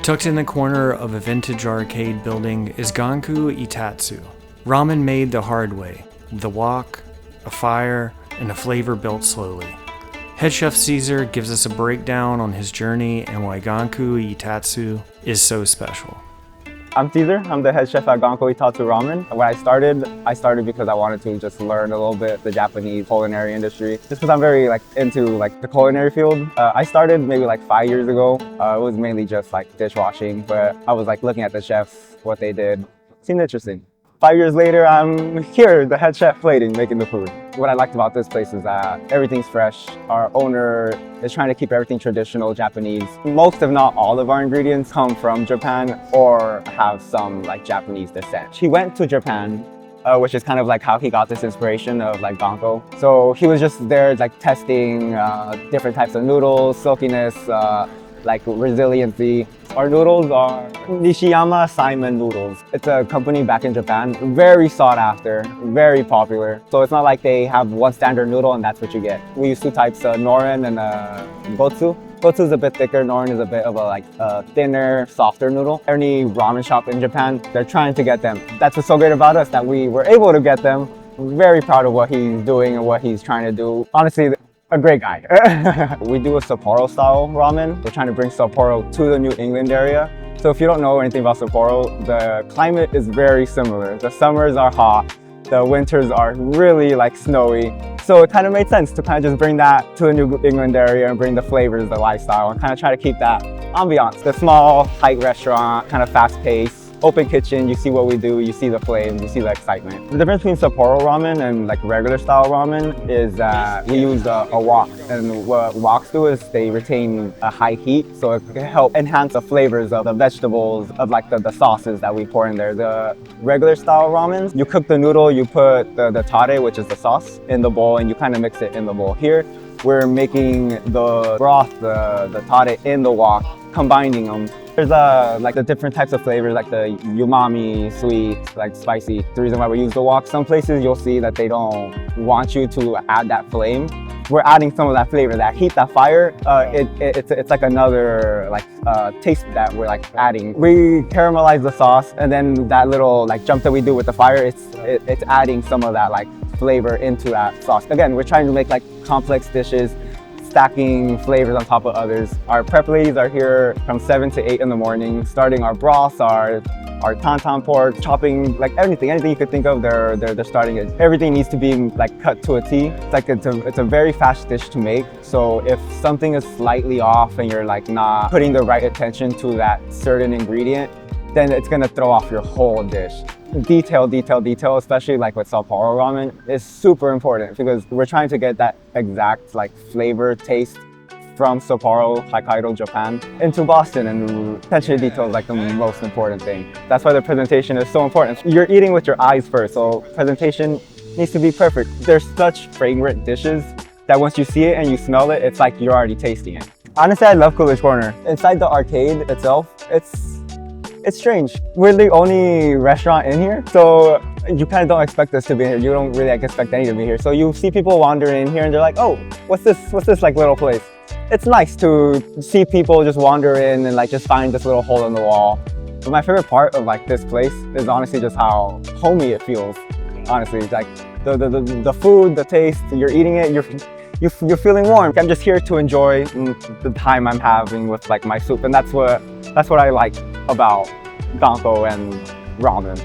Tucked in the corner of a vintage arcade building is Ganko Ittetsu. Ramen made the hard way, with a wok, a fire, and a flavor built slowly. Head Chef Caesar gives us a breakdown on his journey and why Ganko Ittetsu is so special. I'm Caesar. I'm the head chef at Ganko Ittetsu Ramen. When I started because I wanted to just learn a little bit the Japanese culinary industry. Just because I'm very into the culinary field. I started maybe 5 years ago. It was mainly just dishwashing, but I was looking at the chefs, what they did. Seemed interesting. 5 years later, I'm here, the head chef plating, making the food. What I liked about this place is that everything's fresh. Our owner is trying to keep everything traditional Japanese. Most, if not all, of our ingredients come from Japan or have some Japanese descent. He went to Japan, which is kind of how he got this inspiration of Ganko. So he was just there testing different types of noodles, silkiness, resiliency. Our noodles are Nishiyama Simon noodles. It's a company back in Japan, very sought after, very popular. So it's not like they have one standard noodle and that's what you get. We use two types, norin and gotsu. Gotsu is a bit thicker, norin is a bit of a thinner, softer noodle. Any ramen shop in Japan, they're trying to get them. That's what's so great about us, that we were able to get them. We're very proud of what he's doing and what he's trying to do. Honestly, a great guy. We do a Sapporo style ramen. We're trying to bring Sapporo to the New England area. So if you don't know anything about Sapporo, the climate is very similar. The summers are hot, the winters are really snowy. So it kind of made sense to just bring that to the New England area and bring the flavors, the lifestyle, and try to keep that ambiance. The small, tight restaurant, fast paced. Open kitchen, you see what we do, you see the flames, you see the excitement. The difference between Sapporo ramen and regular style ramen is that we use a wok. And what woks do is they retain a high heat, so it can help enhance the flavors of the vegetables, of the sauces that we pour in there. The regular style ramen, you cook the noodle, you put the tare, which is the sauce, in the bowl, and you mix it in the bowl. Here, we're making the broth, the tare in the wok, combining them. There's the different types of flavors, the umami, sweet, spicy. The reason why we use the wok, some places you'll see that they don't want you to add that flame. We're adding some of that flavor, that heat, that fire. It's another taste that we're adding. We caramelize the sauce, and then that little jump that we do with the fire, it's adding some of that flavor into that sauce. Again, we're trying to make complex dishes, stacking flavors on top of others. Our prep ladies are here from 7 to 8 in the morning, starting our broths, our tantan pork, chopping anything you could think of. They're starting it. Everything needs to be cut to a T. It's a very fast dish to make. So if something is slightly off and you're not putting the right attention to that certain ingredient, then it's gonna throw off your whole dish. Detail, especially with Sapporo ramen, is super important because we're trying to get that exact flavor, taste from Sapporo, Hokkaido, Japan, into Boston, and attention to detail is the most important thing. That's why the presentation is so important. You're eating with your eyes first, so presentation needs to be perfect. There's such fragrant dishes that once you see it and you smell it, it's you're already tasting it. Honestly, I love Coolidge Corner. Inside the arcade itself, it's strange. We're the only restaurant in here, so you don't expect us to be here. You don't really expect any to be here. So you see people wander in here and they're oh, what's this little place? It's nice to see people just wander in and just find this little hole in the wall. But my favorite part of this place is honestly just how homey it feels. Honestly, the food, the taste, you're eating it, you're feeling warm. I'm just here to enjoy the time I'm having with my soup, and that's what I like about Ganko and ramen.